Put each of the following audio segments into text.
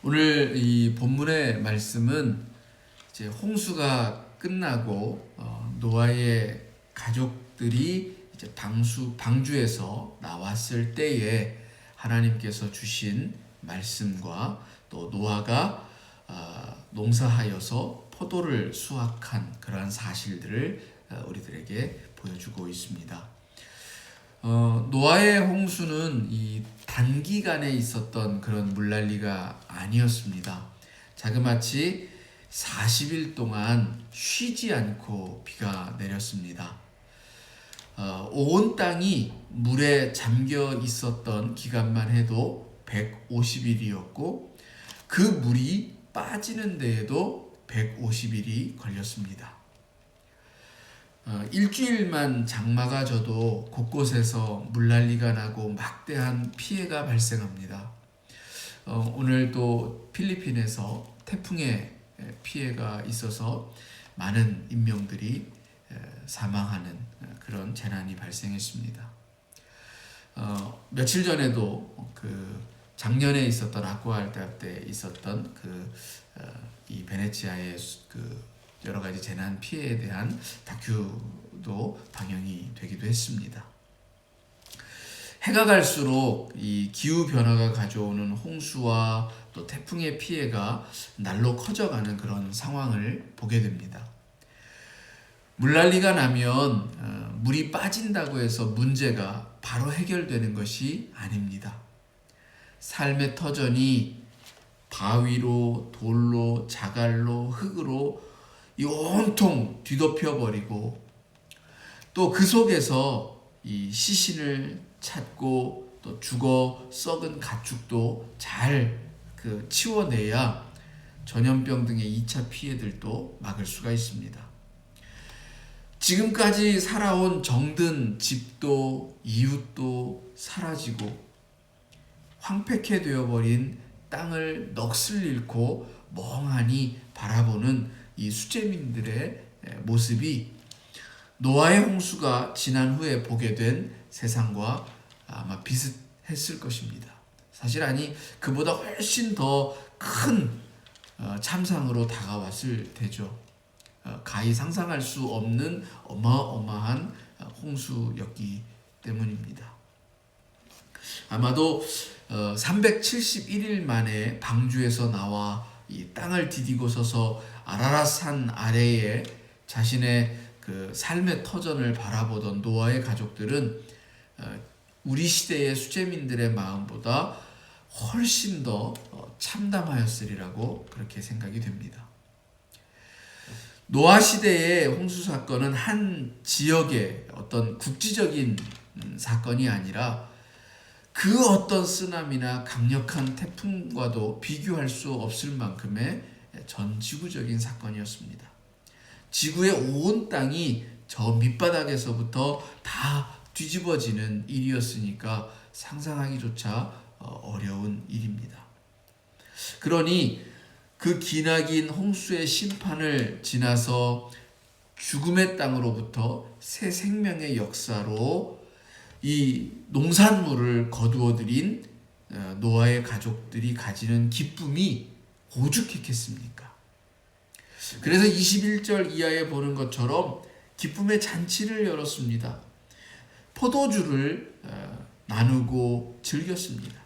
오늘 이 본문의 말씀은 이제 홍수가 끝나고 노아의 가족들이 이제 방주에서 나왔을 때에 하나님께서 주신 말씀과 또 노아가 농사하여서 포도를 수확한 그러한 사실들을 우리들에게 보여주고 있습니다. 노아의 홍수는 이 단기간에 있었던 그런 물난리가 아니었습니다. 자그마치 40일 동안 쉬지 않고 비가 내렸습니다. 온 땅이 물에 잠겨 있었던 기간만 해도 150일이었고 그 물이 빠지는 데에도 150일이 걸렸습니다. 일주일만 장마가 져도 곳곳에서 물난리가 나고 막대한 피해가 발생합니다. 오늘도 필리핀에서 태풍의 피해가 있어서 많은 인명들이 사망하는 그런 재난이 발생했습니다. 며칠 전에도 작년에 있었던 아쿠아알타 때 있었던 이 베네치아의 여러 가지 재난 피해에 대한 다큐도 방영이 되기도 했습니다. 해가 갈수록 이 기후 변화가 가져오는 홍수와 또 태풍의 피해가 날로 커져가는 그런 상황을 보게 됩니다. 물난리가 나면 물이 빠진다고 해서 문제가 바로 해결되는 것이 아닙니다. 삶의 터전이 바위로, 돌로, 자갈로, 흙으로 온통 뒤덮여버리고 또 그 속에서 이 시신을 찾고 또 죽어 썩은 가축도 잘 치워내야 전염병 등의 2차 피해들도 막을 수가 있습니다. 지금까지 살아온 정든 집도 이웃도 사라지고 황폐케 되어버린 땅을 넋을 잃고 멍하니 바라보는 이 수재민들의 모습이 노아의 홍수가 지난 후에 보게 된 세상과 아마 비슷했을 것입니다. 사실 그보다 훨씬 더 큰 참상으로 다가왔을 테죠. 가히 상상할 수 없는 어마어마한 홍수였기 때문입니다. 아마도 371일 만에 방주에서 나와 이 땅을 디디고 서서 아라랏 산 아래에 자신의 삶의 터전을 바라보던 노아의 가족들은 우리 시대의 수재민들의 마음보다 훨씬 더 참담하였으리라고 그렇게 생각이 됩니다. 노아 시대의 홍수 사건은 한 지역의 어떤 국지적인 사건이 아니라 그 어떤 쓰나미나 강력한 태풍과도 비교할 수 없을 만큼의 전 지구적인 사건이었습니다. 지구의 온 땅이 저 밑바닥에서부터 다 뒤집어지는 일이었으니까 상상하기조차 어려운 일입니다. 그러니 그 기나긴 홍수의 심판을 지나서 죽음의 땅으로부터 새 생명의 역사로 이 농산물을 거두어들인 노아의 가족들이 가지는 기쁨이 오죽했겠습니까? 그래서 21절 이하에 보는 것처럼 기쁨의 잔치를 열었습니다. 포도주를 나누고 즐겼습니다.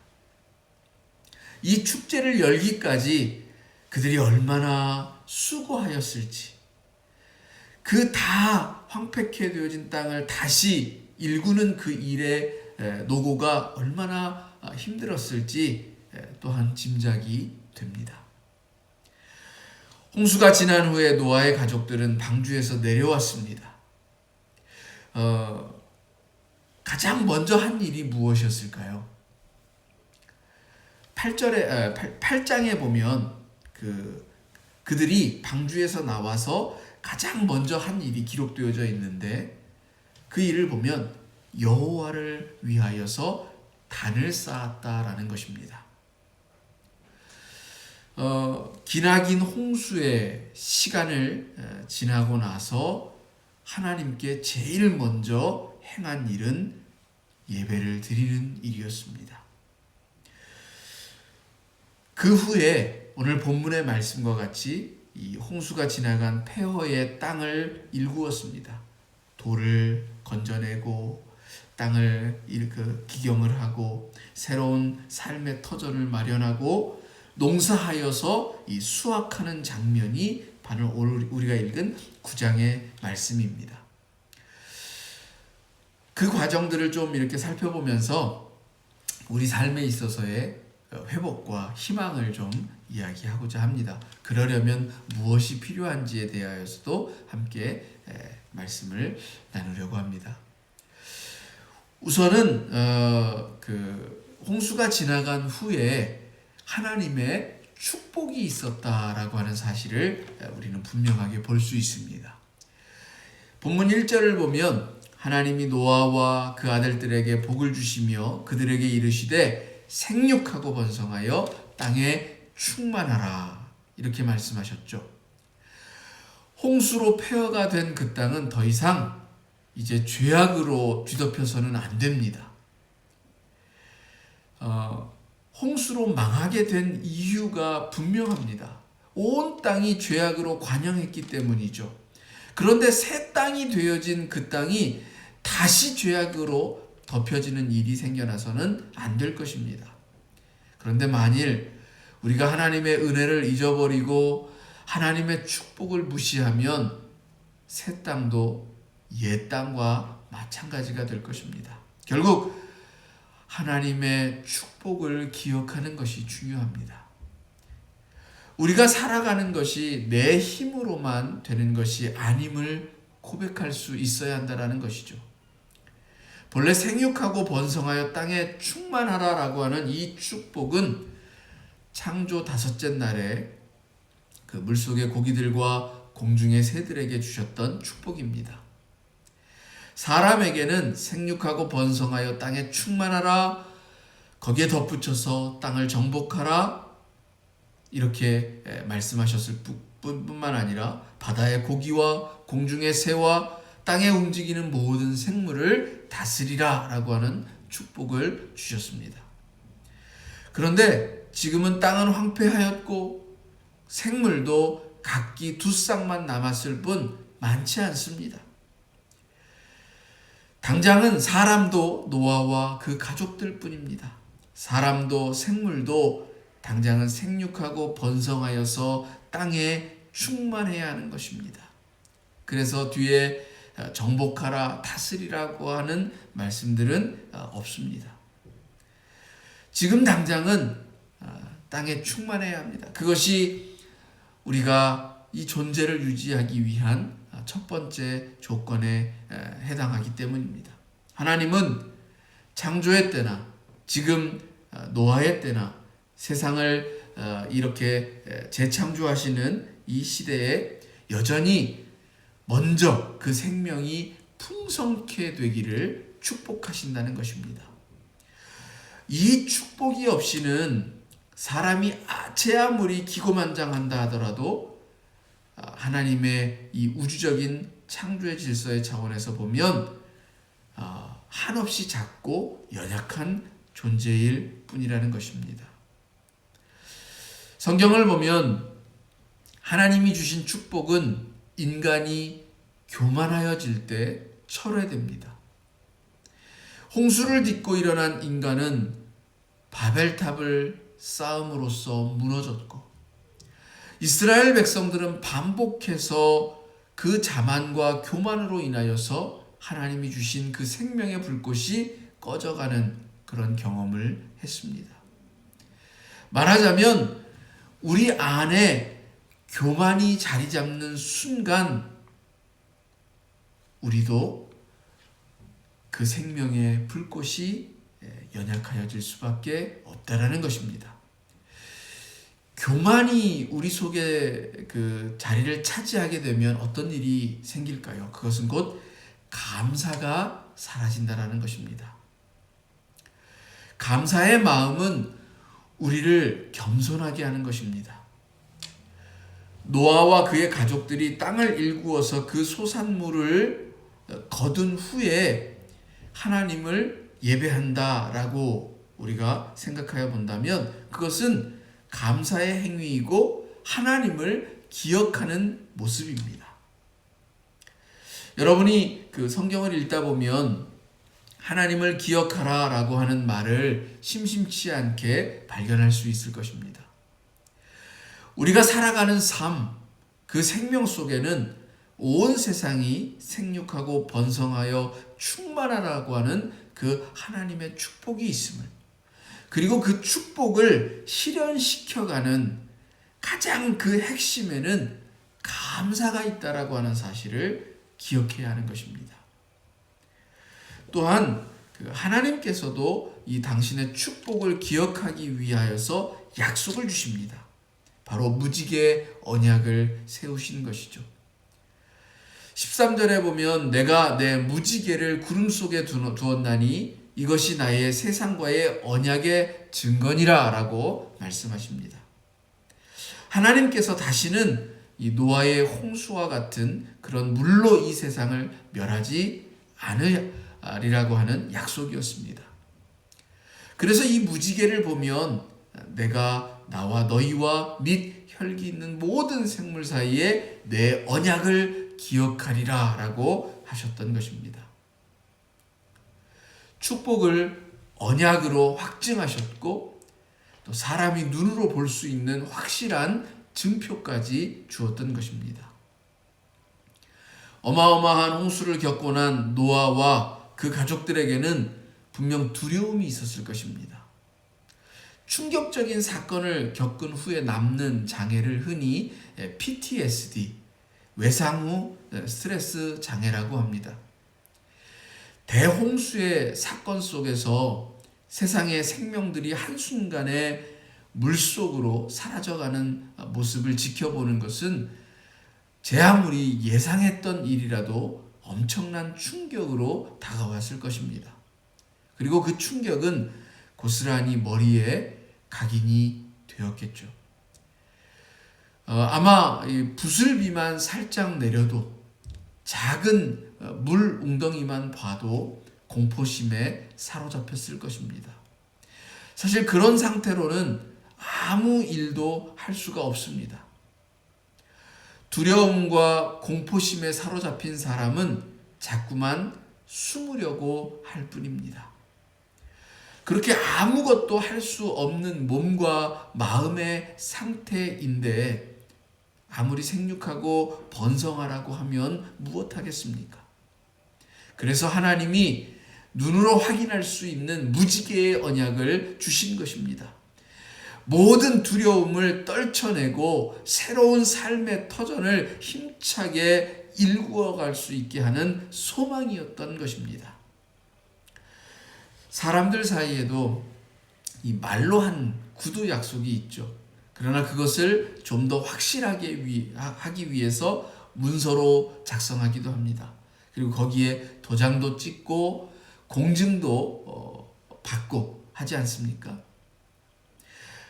이 축제를 열기까지 그들이 얼마나 수고하였을지, 그 다 황폐케 되어진 땅을 다시 일구는 그 일의 노고가 얼마나 힘들었을지 또한 짐작이 됩니다. 홍수가 지난 후에 노아의 가족들은 방주에서 내려왔습니다. 가장 먼저 한 일이 무엇이었을까요? 8장에 보면 그들이 방주에서 나와서 가장 먼저 한 일이 기록되어져 있는데 그 일을 보면 여호와를 위하여서 단을 쌓았다라는 것입니다. 기나긴 홍수의 시간을 지나고 나서 하나님께 제일 먼저 행한 일은 예배를 드리는 일이었습니다. 그 후에 오늘 본문의 말씀과 같이 이 홍수가 지나간 폐허의 땅을 일구었습니다. 돌을 건져내고 땅을 기경을 하고 새로운 삶의 터전을 마련하고 농사하여서 이 수확하는 장면이 바로 우리가 읽은 9장의 말씀입니다. 그 과정들을 좀 이렇게 살펴보면서 우리 삶에 있어서의 회복과 희망을 좀 이야기하고자 합니다. 그러려면 무엇이 필요한지에 대하여서도 함께 말씀을 나누려고 합니다. 우선은 홍수가 지나간 후에 하나님의 축복이 있었다라고 하는 사실을 우리는 분명하게 볼 수 있습니다. 본문 1절을 보면 하나님이 노아와 그 아들들에게 복을 주시며 그들에게 이르시되 생육하고 번성하여 땅에 충만하라 이렇게 말씀하셨죠. 홍수로 폐허가 된 그 땅은 더 이상 이제 죄악으로 뒤덮여서는 안 됩니다. 홍수로 망하게 된 이유가 분명합니다. 온 땅이 죄악으로 관영했기 때문이죠. 그런데 새 땅이 되어진 그 땅이 다시 죄악으로 덮여지는 일이 생겨나서는 안 될 것입니다. 그런데 만일 우리가 하나님의 은혜를 잊어버리고 하나님의 축복을 무시하면 새 땅도 옛 땅과 마찬가지가 될 것입니다. 결국 하나님의 축복을 기억하는 것이 중요합니다. 우리가 살아가는 것이 내 힘으로만 되는 것이 아님을 고백할 수 있어야 한다는 것이죠. 본래 생육하고 번성하여 땅에 충만하라라고 하는 이 축복은 창조 5째 날에 그 물속의 고기들과 공중의 새들에게 주셨던 축복입니다. 사람에게는 생육하고 번성하여 땅에 충만하라, 거기에 덧붙여서 땅을 정복하라 이렇게 말씀하셨을 뿐만 아니라 바다의 고기와 공중의 새와 땅에 움직이는 모든 생물을 다스리라 라고 하는 축복을 주셨습니다. 그런데 지금은 땅은 황폐하였고 생물도 각기 2쌍만 남았을 뿐 많지 않습니다. 당장은 사람도 노아와 그 가족들 뿐입니다. 사람도 생물도 당장은 생육하고 번성하여서 땅에 충만해야 하는 것입니다. 그래서 뒤에 정복하라, 다스리라고 하는 말씀들은 없습니다. 지금 당장은 땅에 충만해야 합니다. 그것이 우리가 이 존재를 유지하기 위한 첫 번째 조건에 해당하기 때문입니다. 하나님은 창조의 때나 지금 노아의 때나 세상을 이렇게 재창조하시는 이 시대에 여전히 먼저 그 생명이 풍성케 되기를 축복하신다는 것입니다. 이 축복이 없이는 사람이 제 아무리 기고만장한다 하더라도 하나님의 이 우주적인 창조의 질서의 차원에서 보면 한없이 작고 연약한 존재일 뿐이라는 것입니다. 성경을 보면 하나님이 주신 축복은 인간이 교만하여질 때 철회됩니다. 홍수를 딛고 일어난 인간은 바벨탑을 쌓음으로써 무너졌고 이스라엘 백성들은 반복해서 그 자만과 교만으로 인하여서 하나님이 주신 그 생명의 불꽃이 꺼져가는 그런 경험을 했습니다. 말하자면 우리 안에 교만이 자리 잡는 순간 우리도 그 생명의 불꽃이 연약하여질 수밖에 없다라는 것입니다. 교만이 우리 속에 그 자리를 차지하게 되면 어떤 일이 생길까요? 그것은 곧 감사가 사라진다라는 것입니다. 감사의 마음은 우리를 겸손하게 하는 것입니다. 노아와 그의 가족들이 땅을 일구어서 그 소산물을 거둔 후에 하나님을 예배한다라고 우리가 생각하여 본다면 그것은 감사의 행위이고 하나님을 기억하는 모습입니다. 여러분이 그 성경을 읽다 보면 하나님을 기억하라 라고 하는 말을 심심치 않게 발견할 수 있을 것입니다. 우리가 살아가는 삶, 그 생명 속에는 온 세상이 생육하고 번성하여 충만하라고 하는 그 하나님의 축복이 있음을, 그리고 그 축복을 실현시켜가는 가장 그 핵심에는 감사가 있다라고 하는 사실을 기억해야 하는 것입니다. 또한 하나님께서도 이 당신의 축복을 기억하기 위하여서 약속을 주십니다. 바로 무지개 언약을 세우신 것이죠. 13절에 보면 내가 내 무지개를 구름 속에 두었나니 이것이 나의 세상과의 언약의 증거니라 라고 말씀하십니다. 하나님께서 다시는 이 노아의 홍수와 같은 그런 물로 이 세상을 멸하지 않으리라고 하는 약속이었습니다. 그래서 이 무지개를 보면 내가 나와 너희와 및 혈기 있는 모든 생물 사이에 내 언약을 기억하리라 라고 하셨던 것입니다. 축복을 언약으로 확증하셨고 또 사람이 눈으로 볼 수 있는 확실한 증표까지 주었던 것입니다. 어마어마한 홍수를 겪고 난 노아와 그 가족들에게는 분명 두려움이 있었을 것입니다. 충격적인 사건을 겪은 후에 남는 장애를 흔히 PTSD, 외상 후 스트레스 장애라고 합니다. 대홍수의 사건 속에서 세상의 생명들이 한순간에 물속으로 사라져가는 모습을 지켜보는 것은 제 아무리 예상했던 일이라도 엄청난 충격으로 다가왔을 것입니다. 그리고 그 충격은 고스란히 머리에 각인이 되었겠죠. 아마 부슬비만 살짝 내려도 작은 물 웅덩이만 봐도 공포심에 사로잡혔을 것입니다. 사실 그런 상태로는 아무 일도 할 수가 없습니다. 두려움과 공포심에 사로잡힌 사람은 자꾸만 숨으려고 할 뿐입니다. 그렇게 아무것도 할 수 없는 몸과 마음의 상태인데 아무리 생육하고 번성하라고 하면 무엇하겠습니까? 그래서 하나님이 눈으로 확인할 수 있는 무지개의 언약을 주신 것입니다. 모든 두려움을 떨쳐내고 새로운 삶의 터전을 힘차게 일구어갈 수 있게 하는 소망이었던 것입니다. 사람들 사이에도 이 말로 한 구두 약속이 있죠. 그러나 그것을 좀 더 확실하게 하기 위해서 문서로 작성하기도 합니다. 그리고 거기에 도장도 찍고 공증도 받고 하지 않습니까?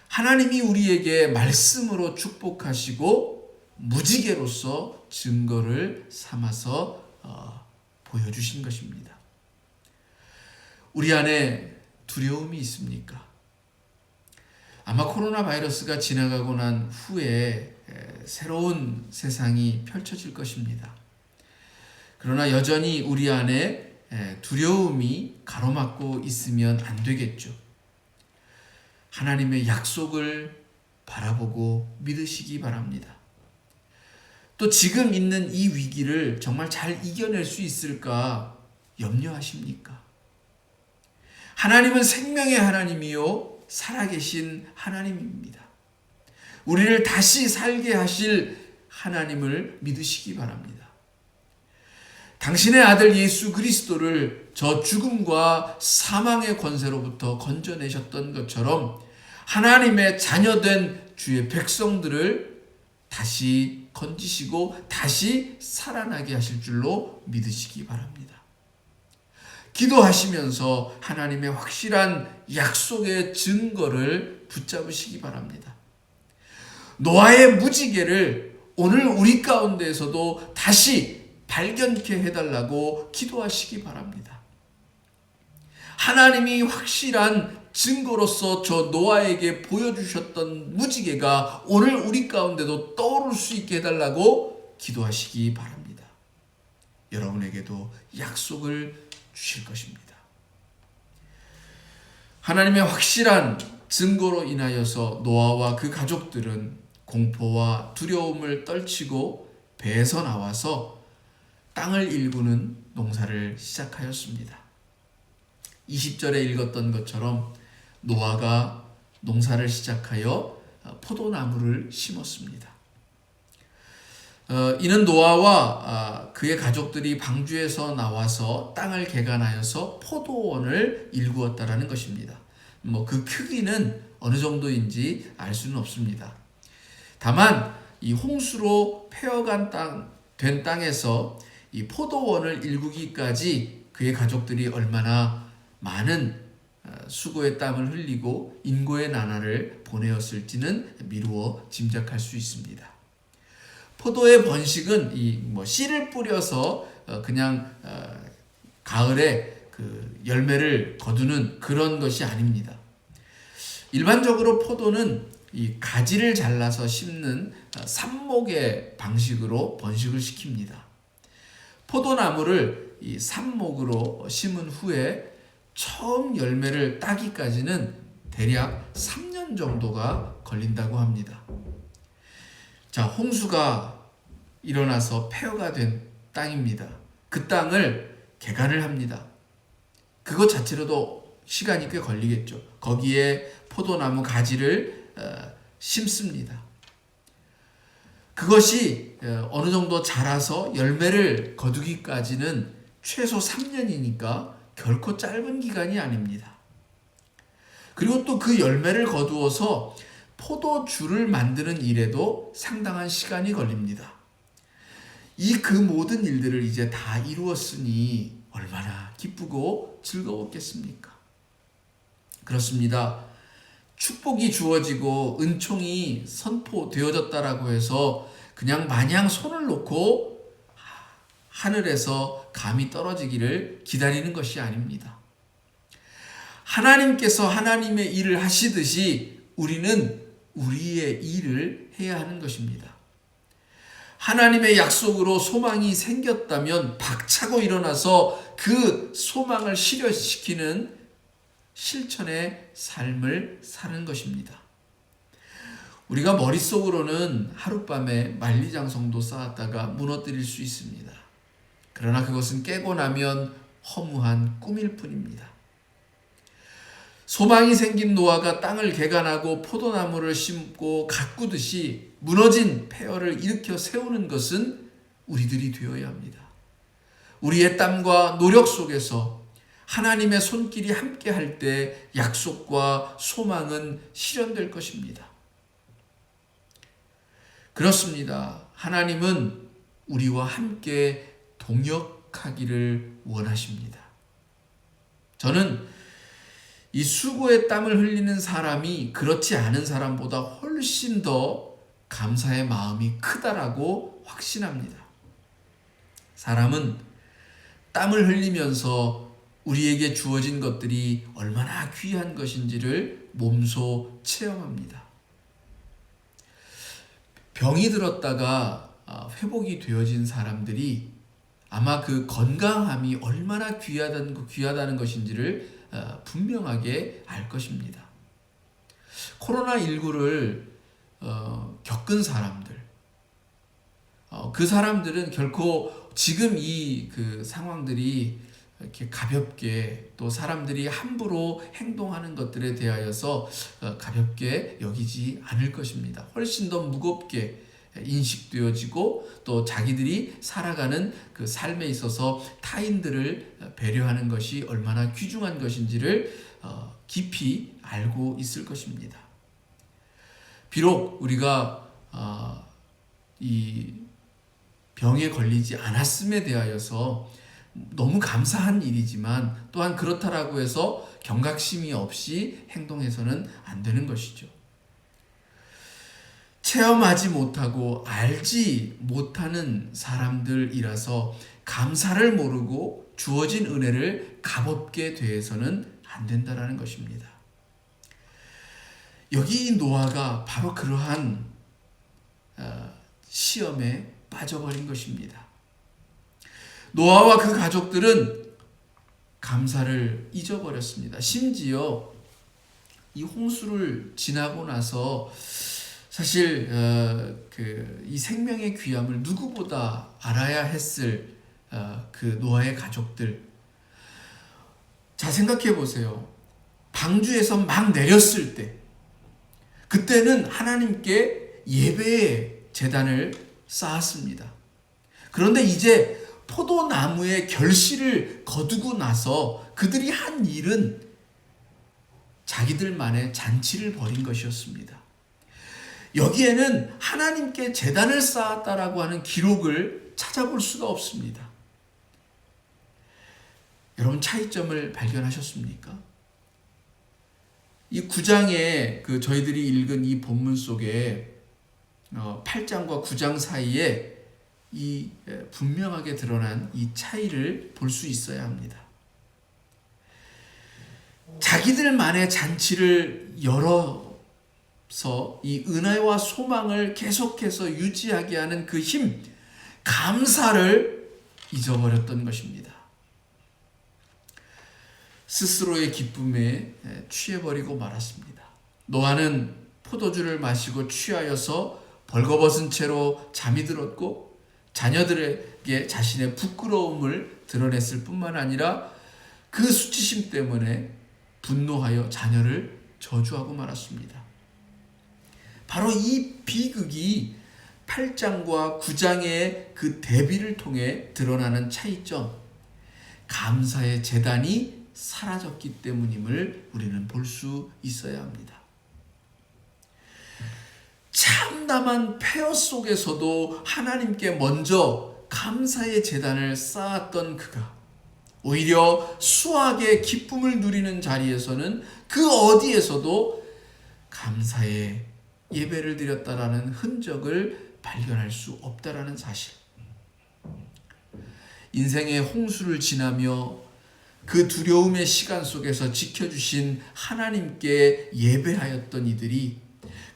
하나님이 우리에게 말씀으로 축복하시고 무지개로서 증거를 삼아서 보여주신 것입니다. 우리 안에 두려움이 있습니까? 아마 코로나 바이러스가 지나가고 난 후에 새로운 세상이 펼쳐질 것입니다. 그러나 여전히 우리 안에 두려움이 가로막고 있으면 안 되겠죠. 하나님의 약속을 바라보고 믿으시기 바랍니다. 또 지금 있는 이 위기를 정말 잘 이겨낼 수 있을까 염려하십니까? 하나님은 생명의 하나님이요 살아계신 하나님입니다. 우리를 다시 살게 하실 하나님을 믿으시기 바랍니다. 당신의 아들 예수 그리스도를 저 죽음과 사망의 권세로부터 건져내셨던 것처럼 하나님의 자녀된 주의 백성들을 다시 건지시고 다시 살아나게 하실 줄로 믿으시기 바랍니다. 기도하시면서 하나님의 확실한 약속의 증거를 붙잡으시기 바랍니다. 노아의 무지개를 오늘 우리 가운데에서도 다시 발견케 해달라고 기도하시기 바랍니다. 하나님이 확실한 증거로서 저 노아에게 보여주셨던 무지개가 오늘 우리 가운데도 떠오를 수 있게 해달라고 기도하시기 바랍니다. 여러분에게도 약속을 주실 것입니다. 하나님의 확실한 증거로 인하여서 노아와 그 가족들은 공포와 두려움을 떨치고 배에서 나와서 땅을 일구는 농사를 시작하였습니다. 20절에 읽었던 것처럼 노아가 농사를 시작하여 포도나무를 심었습니다. 이는 노아와 그의 가족들이 방주에서 나와서 땅을 개간하여서 포도원을 일구었다라는 것입니다. 그 크기는 어느 정도인지 알 수는 없습니다. 다만 이 홍수로 된 땅에서 이 포도원을 일구기까지 그의 가족들이 얼마나 많은 수고의 땀을 흘리고 인고의 나날을 보내었을지는 미루어 짐작할 수 있습니다. 포도의 번식은 씨를 뿌려서 그냥 가을에 그 열매를 거두는 그런 것이 아닙니다. 일반적으로 포도는 이 가지를 잘라서 심는 삽목의 방식으로 번식을 시킵니다. 포도나무를 이 삽목으로 심은 후에 처음 열매를 따기까지는 대략 3년 정도가 걸린다고 합니다. 자, 홍수가 일어나서 폐허가 된 땅입니다. 그 땅을 개간을 합니다. 그것 자체로도 시간이 꽤 걸리겠죠. 거기에 포도나무 가지를 심습니다. 그것이 어느 정도 자라서 열매를 거두기까지는 최소 3년이니까 결코 짧은 기간이 아닙니다. 그리고 또 그 열매를 거두어서 포도주를 만드는 일에도 상당한 시간이 걸립니다. 그 모든 일들을 이제 다 이루었으니 얼마나 기쁘고 즐거웠겠습니까? 그렇습니다. 축복이 주어지고 은총이 선포되어졌다라고 해서 그냥 마냥 손을 놓고 하늘에서 감이 떨어지기를 기다리는 것이 아닙니다. 하나님께서 하나님의 일을 하시듯이 우리는 우리의 일을 해야 하는 것입니다. 하나님의 약속으로 소망이 생겼다면 박차고 일어나서 그 소망을 실현시키는 실천의 삶을 사는 것입니다. 우리가 머릿속으로는 하룻밤에 만리장성도 쌓았다가 무너뜨릴 수 있습니다. 그러나 그것은 깨고 나면 허무한 꿈일 뿐입니다. 소망이 생긴 노아가 땅을 개간하고 포도나무를 심고 가꾸듯이 무너진 폐허를 일으켜 세우는 것은 우리들이 되어야 합니다. 우리의 땀과 노력 속에서 하나님의 손길이 함께 할 때 약속과 소망은 실현될 것입니다. 그렇습니다. 하나님은 우리와 함께 동역하기를 원하십니다. 저는 이 수고의 땀을 흘리는 사람이 그렇지 않은 사람보다 훨씬 더 감사의 마음이 크다라고 확신합니다. 사람은 땀을 흘리면서 우리에게 주어진 것들이 얼마나 귀한 것인지를 몸소 체험합니다. 병이 들었다가 회복이 되어진 사람들이 아마 그 건강함이 얼마나 귀하다는 것인지를 분명하게 알 것입니다. 코로나19를 겪은 사람들, 그 사람들은 결코 지금 그 상황들이 이렇게 가볍게 또 사람들이 함부로 행동하는 것들에 대하여서 가볍게 여기지 않을 것입니다. 훨씬 더 무겁게 인식되어지고 또 자기들이 살아가는 그 삶에 있어서 타인들을 배려하는 것이 얼마나 귀중한 것인지를 깊이 알고 있을 것입니다. 비록 우리가 이 병에 걸리지 않았음에 대하여서 너무 감사한 일이지만 또한 그렇다라고 해서 경각심이 없이 행동해서는 안 되는 것이죠. 체험하지 못하고 알지 못하는 사람들이라서 감사를 모르고 주어진 은혜를 값없게 대해서는 안 된다라는 것입니다. 여기 이 노아가 바로 그러한 시험에 빠져버린 것입니다. 노아와 그 가족들은 감사를 잊어버렸습니다. 심지어 이 홍수를 지나고 나서 사실 이 생명의 귀함을 누구보다 알아야 했을 그 노아의 가족들, 자 생각해 보세요. 방주에서 막 내렸을 때, 그때는 하나님께 예배의 제단을 쌓았습니다. 그런데 이제 포도나무의 결실을 거두고 나서 그들이 한 일은 자기들만의 잔치를 벌인 것이었습니다. 여기에는 하나님께 제단을 쌓았다라고 하는 기록을 찾아볼 수가 없습니다. 여러분, 차이점을 발견하셨습니까? 이 9장에 저희들이 읽은 이 본문 속에 8장과 9장 사이에 이 분명하게 드러난 이 차이를 볼 수 있어야 합니다. 자기들만의 잔치를 열어서 이 은혜와 소망을 계속해서 유지하게 하는 그 힘, 감사를 잊어버렸던 것입니다. 스스로의 기쁨에 취해버리고 말았습니다. 노아는 포도주를 마시고 취하여서 벌거벗은 채로 잠이 들었고 자녀들에게 자신의 부끄러움을 드러냈을 뿐만 아니라 그 수치심 때문에 분노하여 자녀를 저주하고 말았습니다. 바로 이 비극이 8장과 9장의 그 대비를 통해 드러나는 차이점, 감사의 제단이 사라졌기 때문임을 우리는 볼 수 있어야 합니다. 참담한 폐허 속에서도 하나님께 먼저 감사의 제단을 쌓았던 그가 오히려 수확의 기쁨을 누리는 자리에서는 그 어디에서도 감사의 예배를 드렸다라는 흔적을 발견할 수 없다라는 사실. 인생의 홍수를 지나며 그 두려움의 시간 속에서 지켜주신 하나님께 예배하였던 이들이,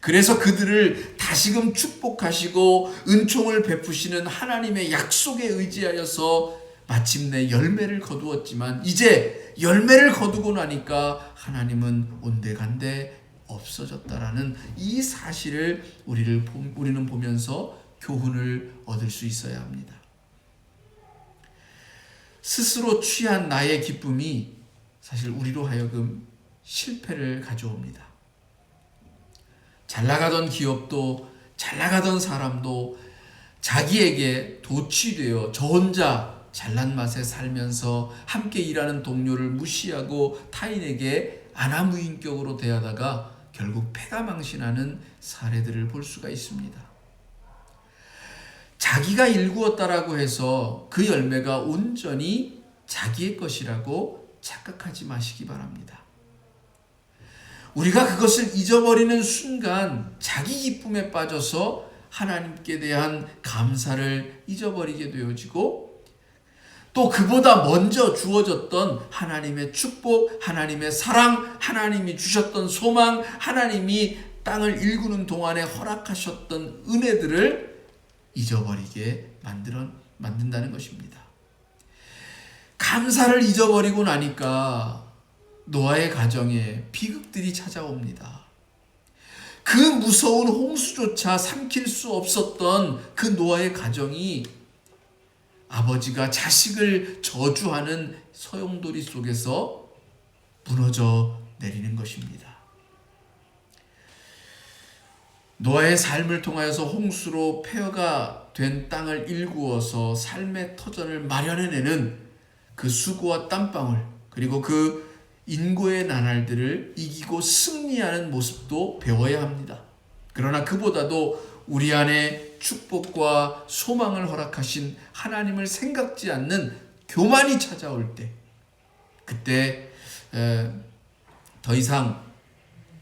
그래서 그들을 다시금 축복하시고 은총을 베푸시는 하나님의 약속에 의지하여서 마침내 열매를 거두었지만, 이제 열매를 거두고 나니까 하나님은 온데간데 없어졌다라는 이 사실을 우리는 보면서 교훈을 얻을 수 있어야 합니다. 스스로 취한 나의 기쁨이 사실 우리로 하여금 실패를 가져옵니다. 잘 나가던 기업도, 잘 나가던 사람도 자기에게 도취되어 저 혼자 잘난 맛에 살면서 함께 일하는 동료를 무시하고 타인에게 안하무인격으로 대하다가 결국 패가망신하는 사례들을 볼 수가 있습니다. 자기가 일구었다라고 해서 그 열매가 온전히 자기의 것이라고 착각하지 마시기 바랍니다. 우리가 그것을 잊어버리는 순간 자기 기쁨에 빠져서 하나님께 대한 감사를 잊어버리게 되어지고, 또 그보다 먼저 주어졌던 하나님의 축복, 하나님의 사랑, 하나님이 주셨던 소망, 하나님이 땅을 일구는 동안에 허락하셨던 은혜들을 잊어버리게 만든다는 것입니다. 감사를 잊어버리고 나니까 노아의 가정에 비극들이 찾아옵니다. 그 무서운 홍수조차 삼킬 수 없었던 그 노아의 가정이 아버지가 자식을 저주하는 소용돌이 속에서 무너져 내리는 것입니다. 노아의 삶을 통하여서 홍수로 폐허가 된 땅을 일구어서 삶의 터전을 마련해내는 그 수고와 땀방울, 그리고 그 인고의 나날들을 이기고 승리하는 모습도 배워야 합니다. 그러나 그보다도 우리 안에 축복과 소망을 허락하신 하나님을 생각지 않는 교만이 찾아올 때, 그때 더 이상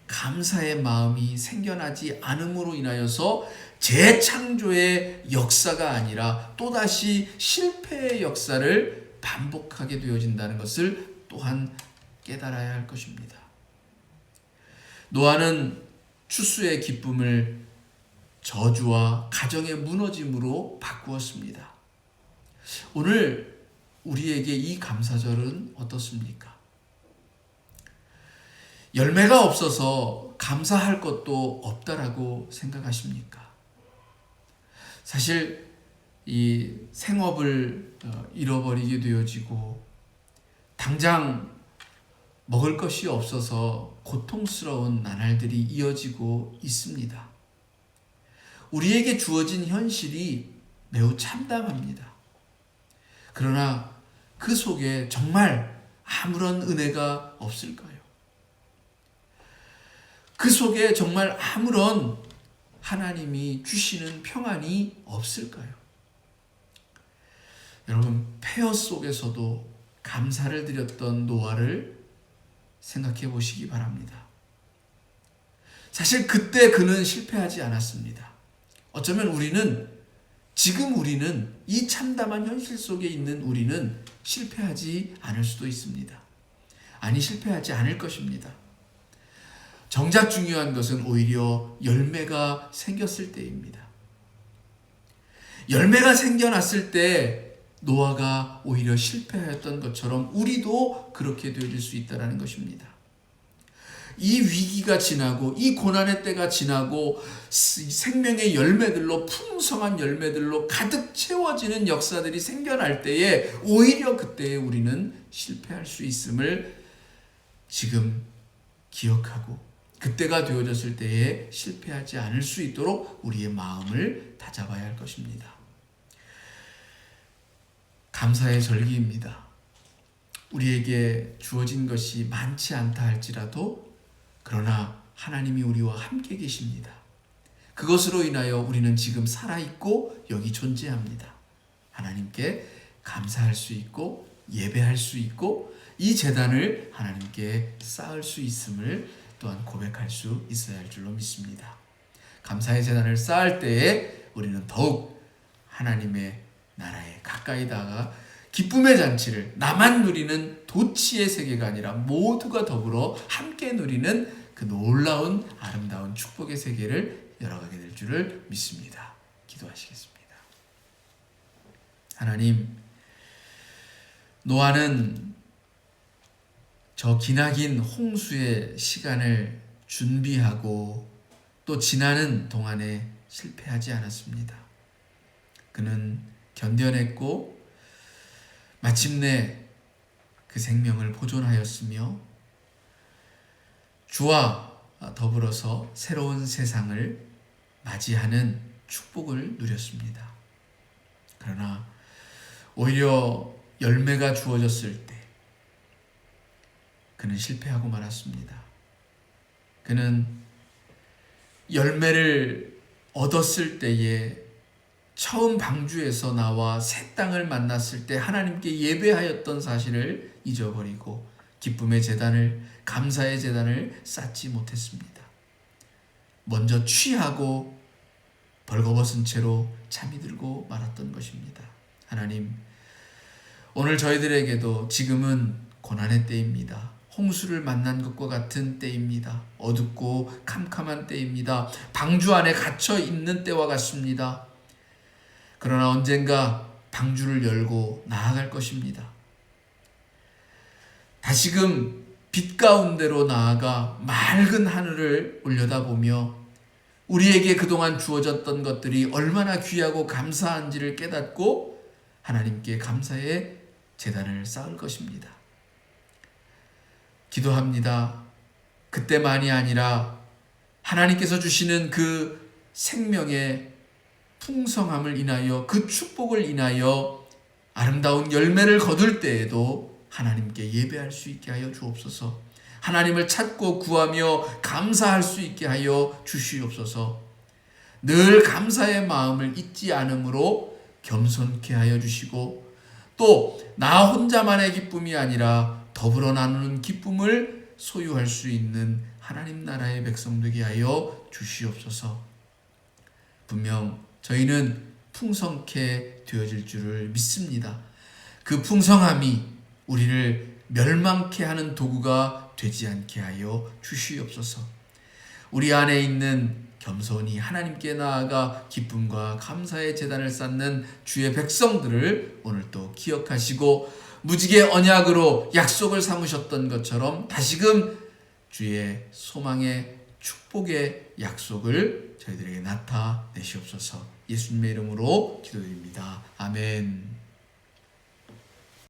감사의 마음이 생겨나지 않음으로 인하여서 재창조의 역사가 아니라 또다시 실패의 역사를 반복하게 되어진다는 것을 또한 깨달아야 할 것입니다. 노아는 추수의 기쁨을 저주와 가정의 무너짐으로 바꾸었습니다. 오늘 우리에게 이 감사절은 어떻습니까? 열매가 없어서 감사할 것도 없다라고 생각하십니까? 사실 이 생업을 잃어버리게 되어지고 당장 먹을 것이 없어서 고통스러운 나날들이 이어지고 있습니다. 우리에게 주어진 현실이 매우 참담합니다. 그러나 그 속에 정말 아무런 은혜가 없을까요? 그 속에 정말 아무런 하나님이 주시는 평안이 없을까요? 여러분, 폐허 속에서도 감사를 드렸던 노아를 생각해 보시기 바랍니다. 사실 그때 그는 실패하지 않았습니다. 어쩌면 지금 우리는 이 참담한 현실 속에 있는 우리는 실패하지 않을 수도 있습니다. 아니, 실패하지 않을 것입니다. 정작 중요한 것은 오히려 열매가 생겼을 때입니다. 열매가 생겨났을 때 노아가 오히려 실패하였던 것처럼 우리도 그렇게 되어질 수 있다는 것입니다. 이 위기가 지나고 이 고난의 때가 지나고 생명의 열매들로 풍성한 열매들로 가득 채워지는 역사들이 생겨날 때에 오히려 그때에 우리는 실패할 수 있음을 지금 기억하고 그때가 되어졌을 때에 실패하지 않을 수 있도록 우리의 마음을 다잡아야 할 것입니다. 감사의 절기입니다. 우리에게 주어진 것이 많지 않다 할지라도 그러나 하나님이 우리와 함께 계십니다. 그것으로 인하여 우리는 지금 살아있고 여기 존재합니다. 하나님께 감사할 수 있고 예배할 수 있고 이 제단을 하나님께 쌓을 수 있음을 또한 고백할 수 있어야 할 줄로 믿습니다. 감사의 제단을 쌓을 때에 우리는 더욱 하나님의 나라에 가까이 다가 기쁨의 잔치를 나만 누리는 도치의 세계가 아니라 모두가 더불어 함께 누리는 그 놀라운 아름다운 축복의 세계를 열어가게 될 줄을 믿습니다. 기도하시겠습니다. 하나님, 노아는 저 기나긴 홍수의 시간을 준비하고 또 지나는 동안에 실패하지 않았습니다. 그는 견뎌냈고 마침내 그 생명을 보존하였으며 주와 더불어서 새로운 세상을 맞이하는 축복을 누렸습니다. 그러나 오히려 열매가 주어졌을 때 그는 실패하고 말았습니다. 그는 열매를 얻었을 때에 처음 방주에서 나와 새 땅을 만났을 때 하나님께 예배하였던 사실을 잊어버리고 기쁨의 제단을, 감사의 제단을 쌓지 못했습니다. 먼저 취하고 벌거벗은 채로 잠이 들고 말았던 것입니다. 하나님, 오늘 저희들에게도 지금은 고난의 때입니다. 홍수를 만난 것과 같은 때입니다. 어둡고 캄캄한 때입니다. 방주 안에 갇혀 있는 때와 같습니다. 그러나 언젠가 방주를 열고 나아갈 것입니다. 다시금 빛 가운데로 나아가 맑은 하늘을 올려다보며 우리에게 그동안 주어졌던 것들이 얼마나 귀하고 감사한지를 깨닫고 하나님께 감사의 제단을 쌓을 것입니다. 기도합니다. 그때만이 아니라 하나님께서 주시는 그 생명의 풍성함을 인하여 그 축복을 인하여 아름다운 열매를 거둘 때에도 하나님께 예배할 수 있게 하여 주옵소서. 하나님을 찾고 구하며 감사할 수 있게 하여 주시옵소서. 늘 감사의 마음을 잊지 않음으로 겸손케 하여 주시고 또 나 혼자만의 기쁨이 아니라 더불어 나누는 기쁨을 소유할 수 있는 하나님 나라의 백성 되게 하여 주시옵소서. 분명 저희는 풍성케 되어질 줄을 믿습니다. 그 풍성함이 우리를 멸망케 하는 도구가 되지 않게 하여 주시옵소서. 우리 안에 있는 겸손히 하나님께 나아가 기쁨과 감사의 제단을 쌓는 주의 백성들을 오늘 또 기억하시고 무지개 언약으로 약속을 삼으셨던 것처럼 다시금 주의 소망의 축복의 약속을 저희들에게 나타내시옵소서. 예수님의 이름으로 기도드립니다. 아멘.